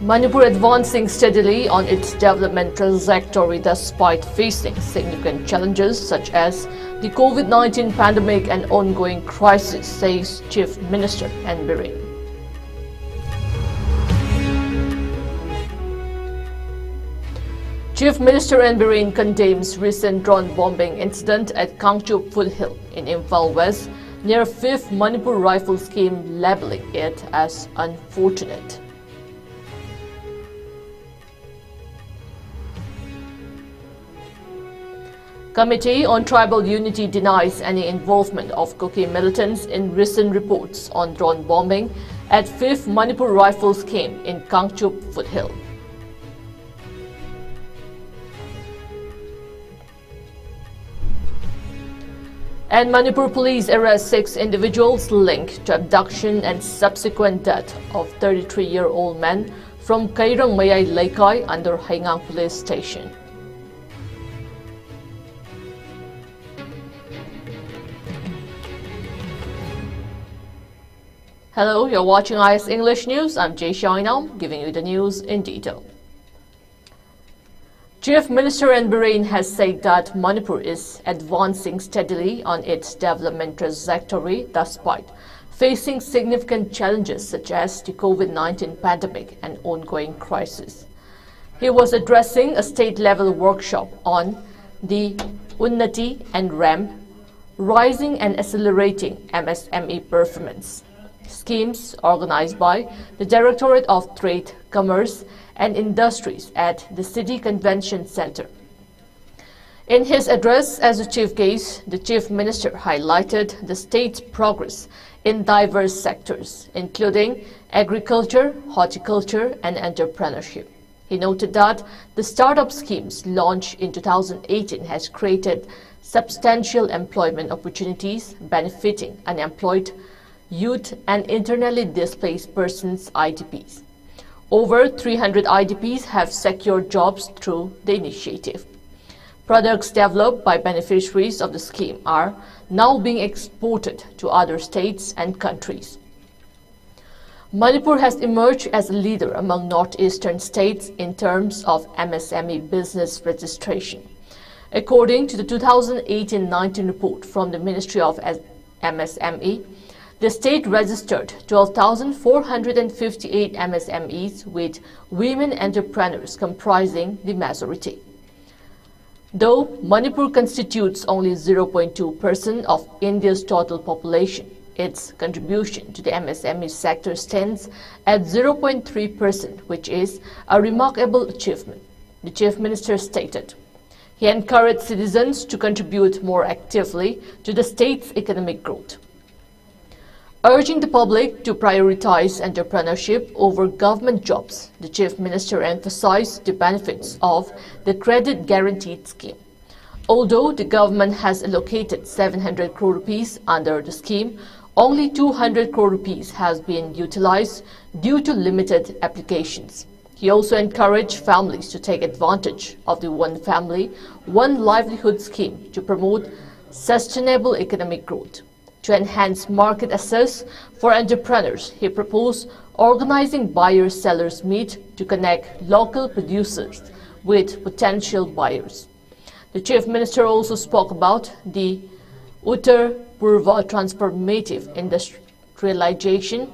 Manipur advancing steadily on its development trajectory despite facing significant challenges such as the COVID-19 pandemic and ongoing crisis, says Chief Minister N. Biren. Chief Minister N. Biren condemns recent drone bombing incident at Kangchup Foothill in Imphal West near 5th Manipur Rifle Scheme, labeling it as unfortunate. Committee on Tribal Unity denies any involvement of Kuki militants in recent reports on drone bombing at 5th Manipur Rifle Scheme in Kangchup Foothill. And Manipur police arrest 6 individuals linked to abduction and subsequent death of 33-year-old man from Kairang Mayai Laikai under Haingang Police Station. Hello, you're watching IS English News. I'm Jay Shainam, giving you the news in detail. Chief Minister N. Biren has said that Manipur is advancing steadily on its development trajectory despite facing significant challenges such as the COVID-19 pandemic and ongoing crisis. He was addressing a state-level workshop on the Unnati and RAM, Rising and Accelerating MSME Performance schemes organized by the Directorate of Trade, Commerce and Industries at the City Convention Center. In his address as a chief guest, the Chief Minister highlighted the state's progress in diverse sectors, including agriculture, horticulture and entrepreneurship. He noted that the startup schemes launched in 2018 has created substantial employment opportunities benefiting unemployed youth and internally displaced persons (IDPs). Over 300 IDPs have secured jobs through the initiative. Products developed by beneficiaries of the scheme are now being exported to other states and countries. Manipur has emerged as a leader among northeastern states in terms of MSME business registration. According to the 2018-19 report from the Ministry of MSME, the state registered 12,458 MSMEs, with women entrepreneurs comprising the majority. Though Manipur constitutes only 0.2% of India's total population, its contribution to the MSME sector stands at 0.3%, which is a remarkable achievement, the Chief Minister stated. He encouraged citizens to contribute more actively to the state's economic growth. Urging the public to prioritize entrepreneurship over government jobs, the Chief Minister emphasized the benefits of the Credit Guaranteed Scheme. Although the government has allocated 700 crore rupees under the scheme, only 200 crore rupees has been utilized due to limited applications. He also encouraged families to take advantage of the One Family, One Livelihood scheme to promote sustainable economic growth. To enhance market access for entrepreneurs, he proposed organizing buyer-sellers meet to connect local producers with potential buyers. The Chief Minister also spoke about the Uttar Purva Transformative Industrialization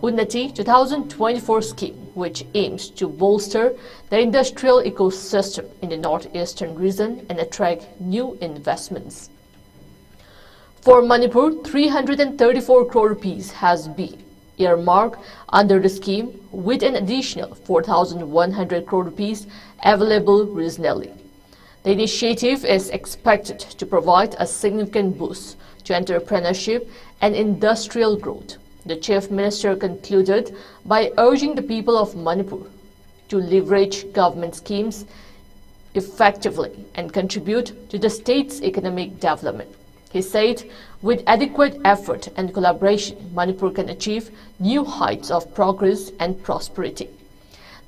Unnati 2024 scheme, which aims to bolster the industrial ecosystem in the northeastern region and attract new investments. For Manipur, 334 crore rupees has been earmarked under the scheme, with an additional 4,100 crore rupees available regionally. The initiative is expected to provide a significant boost to entrepreneurship and industrial growth. The Chief Minister concluded by urging the people of Manipur to leverage government schemes effectively and contribute to the state's economic development. He said, with adequate effort and collaboration, Manipur can achieve new heights of progress and prosperity.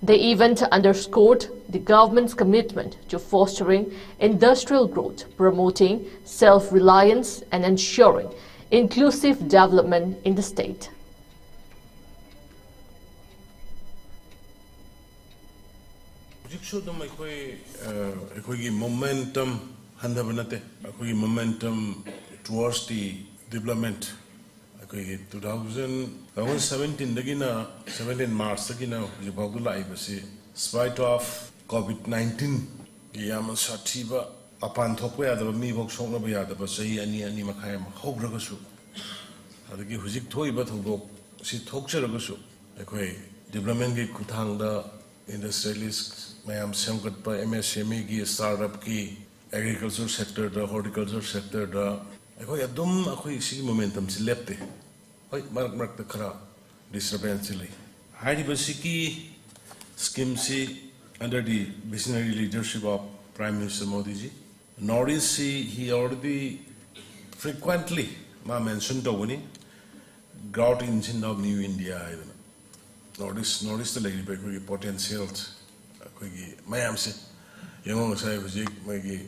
The event underscored the government's commitment to fostering industrial growth, promoting self-reliance, and ensuring inclusive development in the state. Hujik dum ekoi momentum handabanate ekoi momentum towards the development. 2017 dagina 17 March dagina jibawdu laibasi spite of COVID-19 yam sathiba apan thokpa yadaba mi bok sokna ba yadaba sahi ani makhai ma hogragasu adagi hujik thoiba thodok si thokcheragasu ekoi development gi kuthangda industrialists mayam semgatpa MSME gi startup ki agriculture sector da horticulture sector da ekoi adum ekoi si momentum si lepte hoi marak ta khara disturbance li hari basiki scheme si under the visionary leadership of Prime Minister Modi ji Northeast he already frequently mentioned the drought engine of New India Northeast the potentials mayam se yong sai hujik magi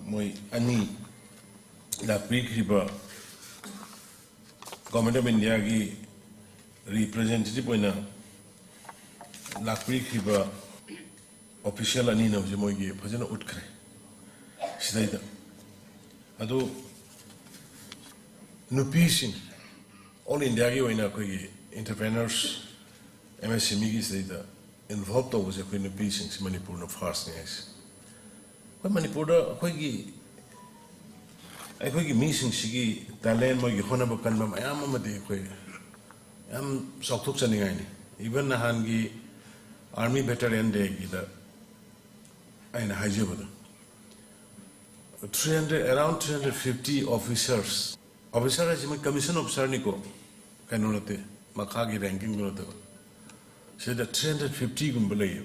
moi ani la pikriba Government of India ki representative poina lakpri khiba official ani na je moi gi phajana utkhre sidaida adu nupisin all India ki oina koi entrepreneurs MSME ki sidaida involved to was koi nupisin si Manipur no first news koi Manipur da koi gi meeting sigi talent mo gi khona ba kan ba mayam ma de koi am sokthuk chaningai ni even nahan gi army veteran day gi da aina haje ba 300 around 350 officers as my commission officer ni ko kanonate makha gi ranking no to so the 350 gum belay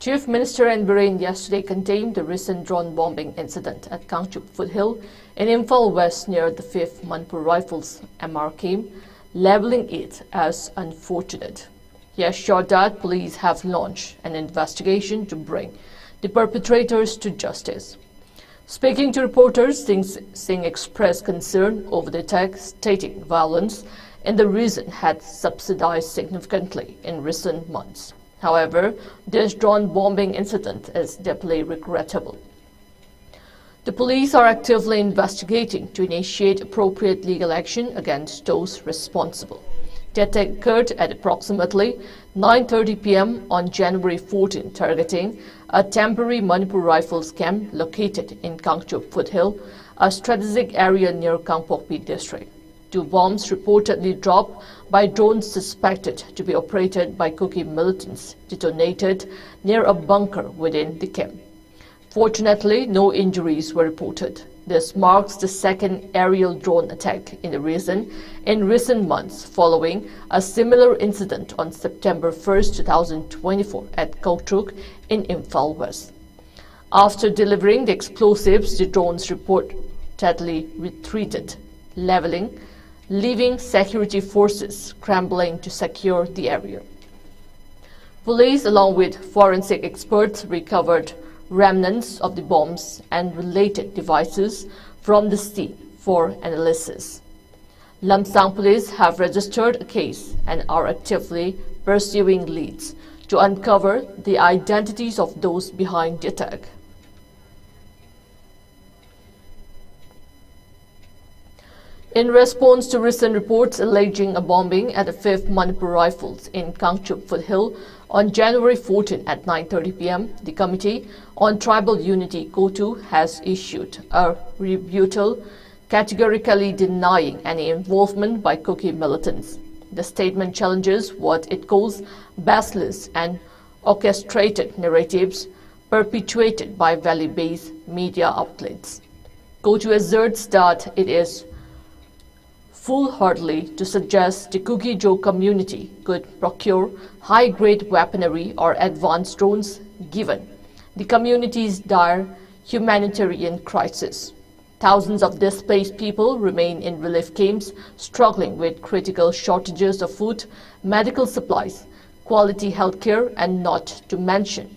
Chief Minister and Bahrain yesterday condemned the recent drone bombing incident at Kangchuk Foothill in Imphal West near the 5th Manipur Rifles MR camp, labelling it as unfortunate. He assured that police have launched an investigation to bring the perpetrators to justice. Speaking to reporters, Singh expressed concern over the attack, stating violence in the region had subsided significantly in recent months. However, this drone bombing incident is deeply regrettable. The police are actively investigating to initiate appropriate legal action against those responsible. The attack occurred at approximately 9:30 p.m. on January 14, targeting a temporary Manipur Rifles camp located in Kangchuk Foothill, a strategic area near Kangpokpi district. 2 bombs reportedly dropped by drones suspected to be operated by Kuki militants detonated near a bunker within the camp. Fortunately, no injuries were reported. This marks the second aerial drone attack in the region in recent months, following a similar incident on September 1, 2024 at Kangchuk in Imphal West. After delivering the explosives, the drones reportedly retreated, leaving security forces scrambling to secure the area. Police, along with forensic experts, recovered remnants of the bombs and related devices from the scene for analysis. Lamsang police have registered a case and are actively pursuing leads to uncover the identities of those behind the attack. In response to recent reports alleging a bombing at the 5th Manipur Rifles in Kangchuk Foothill on January 14 at 9:30 p.m., the Committee on Tribal Unity (COTU) has issued a rebuttal categorically denying any involvement by Kuki militants. The statement challenges what it calls baseless and orchestrated narratives perpetuated by valley-based media outlets. COTU asserts that it is foolhardy to suggest the Kuki-Jo community could procure high-grade weaponry or advanced drones given the community's dire humanitarian crisis. Thousands of displaced people remain in relief camps, struggling with critical shortages of food, medical supplies, quality health care, and not to mention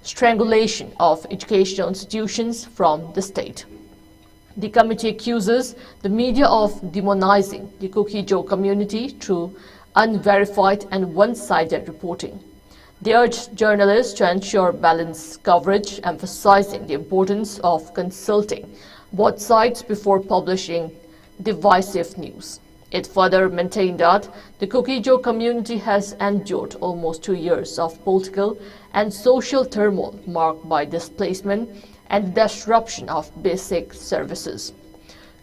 strangulation of educational institutions from the state. The committee accuses the media of demonizing the Kukhijo community through unverified and one-sided reporting. They urge journalists to ensure balanced coverage, emphasizing the importance of consulting both sides before publishing divisive news. It further maintained that the Kukhijo community has endured almost 2 years of political and social turmoil marked by displacement and disruption of basic services.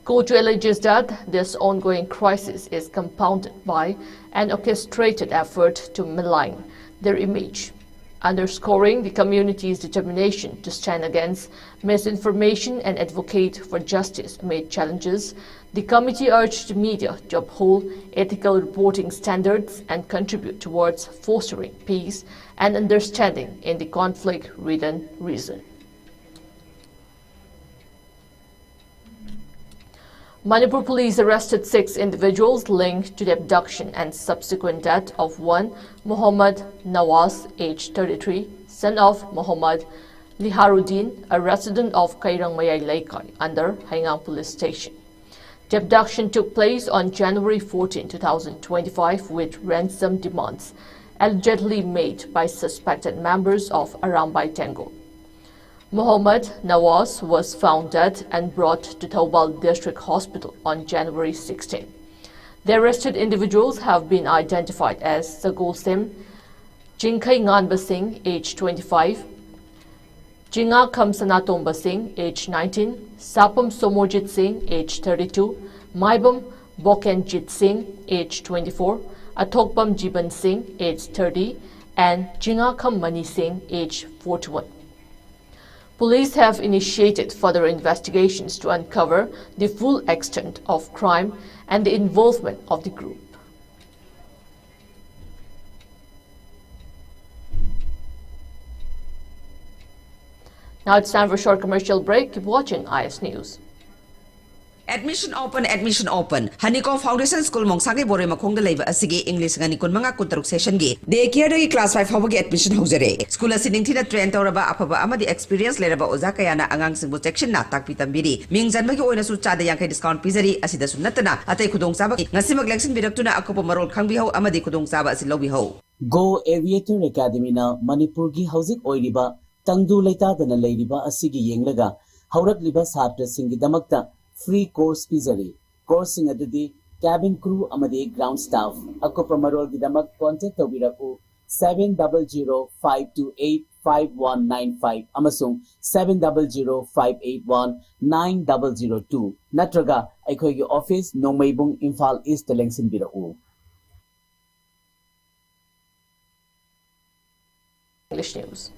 Kotu alleges that this ongoing crisis is compounded by an orchestrated effort to malign their image, underscoring the community's determination to stand against misinformation and advocate for justice amid challenges. The committee urged the media to uphold ethical reporting standards and contribute towards fostering peace and understanding in the conflict-ridden region. Manipur police arrested 6 individuals linked to the abduction and subsequent death of one Muhammad Nawaz, aged 33, son of Muhammad Liharuddin, a resident of Kairang Mayai Laikai, under Haingang Police Station. The abduction took place on January 14, 2025, with ransom demands allegedly made by suspected members of Arambai Tango. Muhammad Nawaz was found dead and brought to Thoubal District Hospital on January 16. The arrested individuals have been identified as Sagul Sim, Jinkai Nganba Singh, age 25, Jinga Kamsanatomba Singh, age 19, Sapam Somojit Singh, age 32, Maibam Bokenjit Singh, age 24, Atokpam Jiban Singh, age 30, and Jinga Kam Mani Singh, age 41. Police have initiated further investigations to uncover the full extent of crime and the involvement of the group. Now it's time for a short commercial break. Keep watching IS News. Admission open. Honeycomb Foundation School Mongsangi Bore Makongda Leva Asigi English Ngani Kunmanga Kutaruk Session Gi. Day care class 5 Hawagi admission hosere. School sitting Tina Trent or Apaba Amadi experience Leraba Ozakayana Angang Simbo section na tak pitambiri. Ming Zanmaki Oina Sucha the Yankai discount pizzeri Asida Sunatana, Ate Kudong Saba, Nasimak Lexin Bidaktuna Akopo Marol Kangbiho, Amadi Kudong Saba Silobiho. Go Aviator Academy na Manipurgi Housing Oiliba, Tangdu Leta than a ladyba Asigi Yenglaga, Haurat Liba Satra Singi Damakta. Free course pizzery. Coursing adudi cabin crew amadi ground staff. Ako pamarol gidamak contact tawiraku 700-528-5195 amasung 700-581-9002. Natraga aikogi office Nongmaybung Imphal East Lengsin Birau. English News.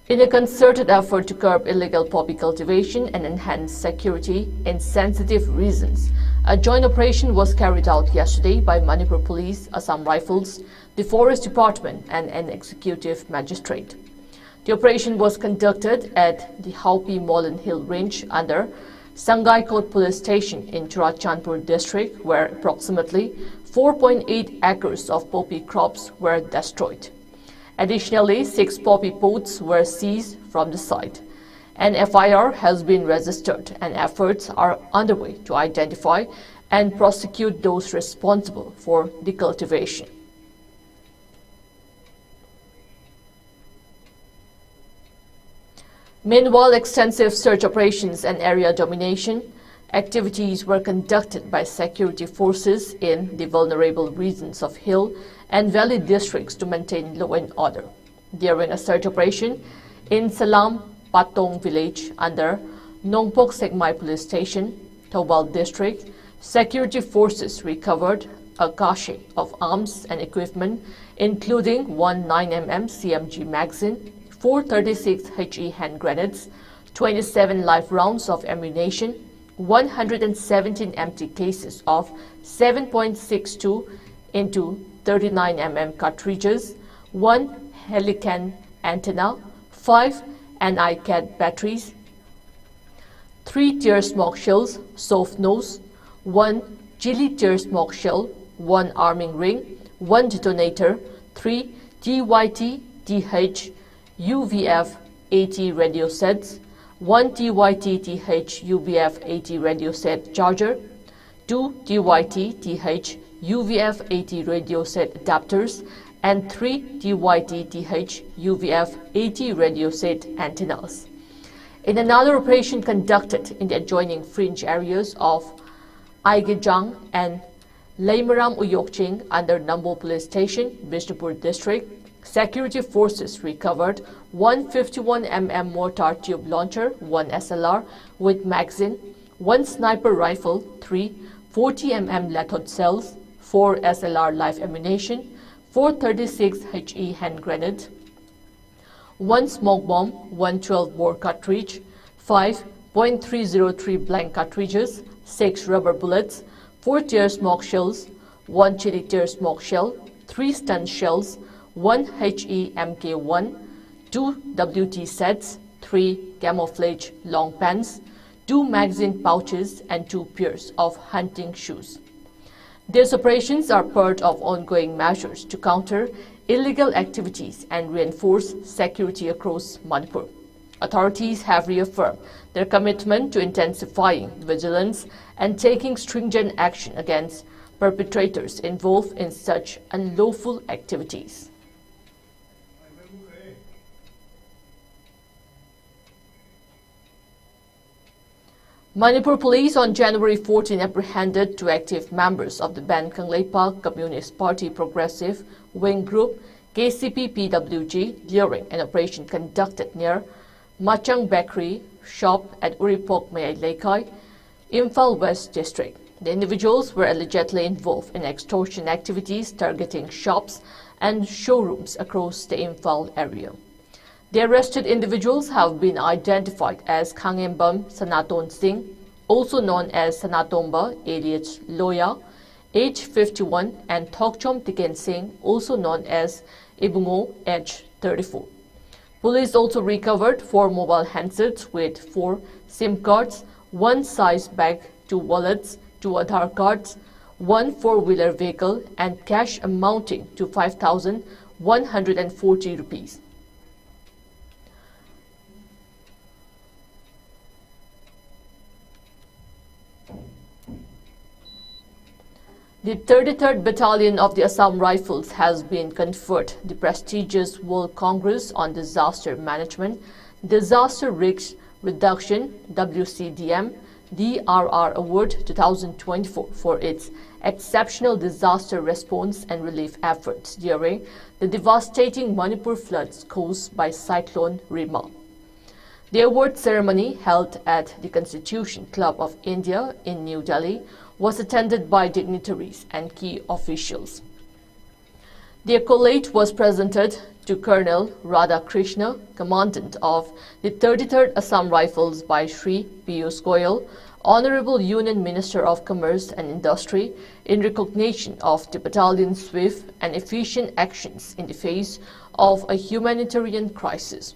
In a concerted effort to curb illegal poppy cultivation and enhance security in sensitive regions, a joint operation was carried out yesterday by Manipur Police, Assam Rifles, the Forest Department and an executive magistrate. The operation was conducted at the Haupi Molan Hill Range under Sangai Kot Police Station in Churachandpur district, where approximately 4.8 acres of poppy crops were destroyed. Additionally, 6 poppy pots were seized from the site. An FIR has been registered and efforts are underway to identify and prosecute those responsible for the cultivation. Meanwhile, extensive search operations and area domination activities were conducted by security forces in the vulnerable regions of hill and valley districts to maintain law and order. During a search operation in Salam Patong village under Nongpok Segmai Police Station, Thoubal district, security forces recovered a cache of arms and equipment, including one 9mm CMG magazine, 436 HE hand grenades, 27 live rounds of ammunition, 117 empty cases of 7.62 into 39mm cartridges, 1 Helican antenna, 5 NiCad batteries, 3 tear smoke shells, soft nose, 1 Chili tear smoke shell, 1 arming ring, 1 detonator, 3 TYT DH UVF 80 radio sets, 1 TYT-TH UVF-80 radio set charger, 2 TYT-TH UVF-80 radio set adapters, and 3 TYT-TH UVF-80 radio set antennas. In another operation conducted in the adjoining fringe areas of Aigejang and Leimaram Uyokching under Nambo Police Station, Bishnupur District, security forces recovered 151mm mortar tube launcher, 1 SLR with magazine, 1 sniper rifle, 3 40mm lethal cells, 4 SLR live ammunition, 436 HE hand grenade, 1 smoke bomb, 1 12-bore cartridge, 5 .303 blank cartridges, 6 rubber bullets, 4 tear smoke shells, 1 chili tear smoke shell, 3 stun shells, 1 HE MK1, 2 WT sets, 3 camouflage long pants, 2 magazine pouches, and 2 pairs of hunting shoes. These operations are part of ongoing measures to counter illegal activities and reinforce security across Manipur. Authorities have reaffirmed their commitment to intensifying vigilance and taking stringent action against perpetrators involved in such unlawful activities. Manipur Police on January 14 apprehended 2 active members of the banned Kangleipa Communist Party Progressive Wing Group KCP-PWG during an operation conducted near Machang Bakery shop at Uripok Mayai Laikai, Imphal West District. The individuals were allegedly involved in extortion activities targeting shops and showrooms across the Imphal area. The arrested individuals have been identified as Khangembam Sanaton Singh, also known as Sanatomba alias Loya, age 51, and Thokchom Tiken Singh, also known as Ibungo, age 34. Police also recovered 4 mobile handsets with 4 SIM cards, 1 size bag, 2 wallets, 2 Aadhaar cards, 1 4-wheeler vehicle, and cash amounting to 5,140 rupees. The 33rd Battalion of the Assam Rifles has been conferred the prestigious World Congress on Disaster Management, Disaster Risk Reduction WCDM DRR Award 2024 for its exceptional disaster response and relief efforts during the devastating Manipur floods caused by Cyclone Rima. The award ceremony, held at the Constitution Club of India in New Delhi, was attended by dignitaries and key officials. The accolade was presented to Colonel Radha Krishna, Commandant of the 33rd Assam Rifles, by Shri Piyush Goyal, Honorable Union Minister of Commerce and Industry, in recognition of the battalion's swift and efficient actions in the face of a humanitarian crisis.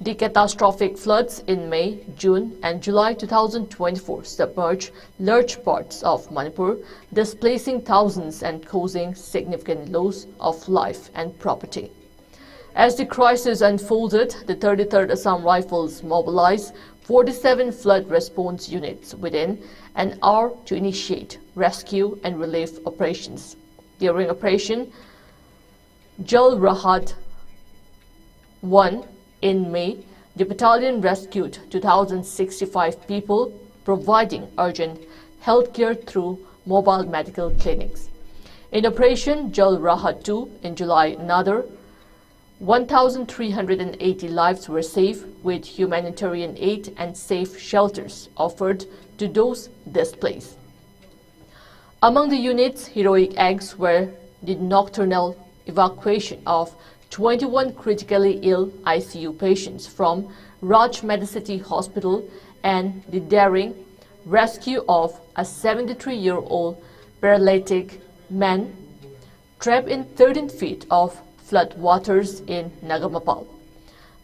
The catastrophic floods in May, June, and July 2024 submerged large parts of Manipur, displacing thousands and causing significant loss of life and property. As the crisis unfolded, the 33rd Assam Rifles mobilized 47 flood response units within an hour to initiate rescue and relief operations. During Operation Jal Rahat 1 in May, the battalion rescued 2,065 people, providing urgent health care through mobile medical clinics. In Operation Jal Rahat 2 in July, another 1,380 lives were saved, with humanitarian aid and safe shelters offered to those displaced. Among the unit's heroic acts were the nocturnal evacuation of 21 critically ill ICU patients from Raj Medicity Hospital and the daring rescue of a 73-year-old paralytic man trapped in 13 feet of flood waters in Nagamapal.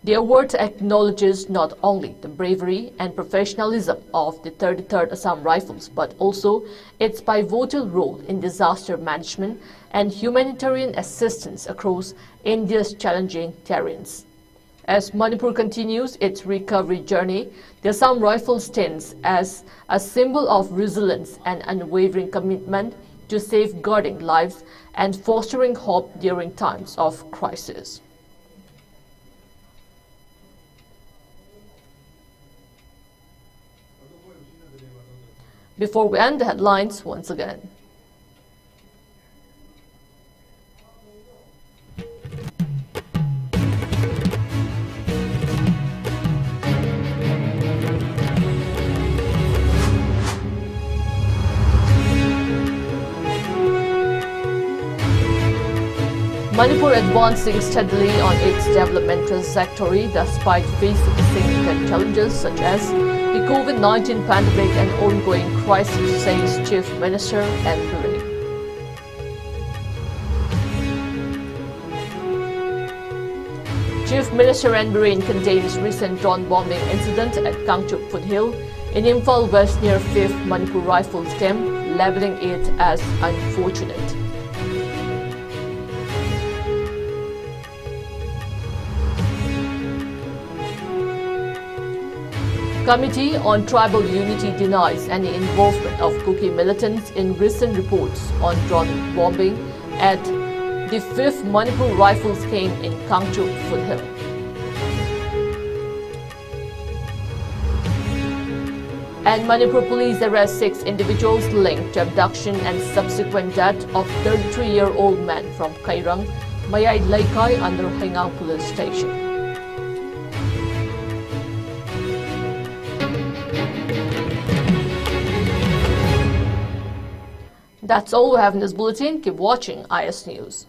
The award acknowledges not only the bravery and professionalism of the 33rd Assam Rifles, but also its pivotal role in disaster management and humanitarian assistance across India's challenging terrains. As Manipur continues its recovery journey, the Assam Rifle stands as a symbol of resilience and unwavering commitment to safeguarding lives and fostering hope during times of crisis. Before we end the headlines once again. Manipur advancing steadily on its development trajectory despite facing significant challenges such as the COVID-19 pandemic and ongoing crisis, says Chief Minister N. Biren. Chief Minister N. Biren condemns recent drone bombing incident at Kangchuk Foothill in Imphal West near 5th Manipur Rifles Camp, labeling it as unfortunate. Committee on Tribal Unity denies any involvement of Kuki militants in recent reports on drone bombing at the 5th Manipur Rifles Camp in Kangchuk Foothill. And Manipur police arrest 6 individuals linked to abduction and subsequent death of 33-year-old man from Kairang, Mayai Laikai under Hengang Police Station. That's all we have in this bulletin. Keep watching IS News.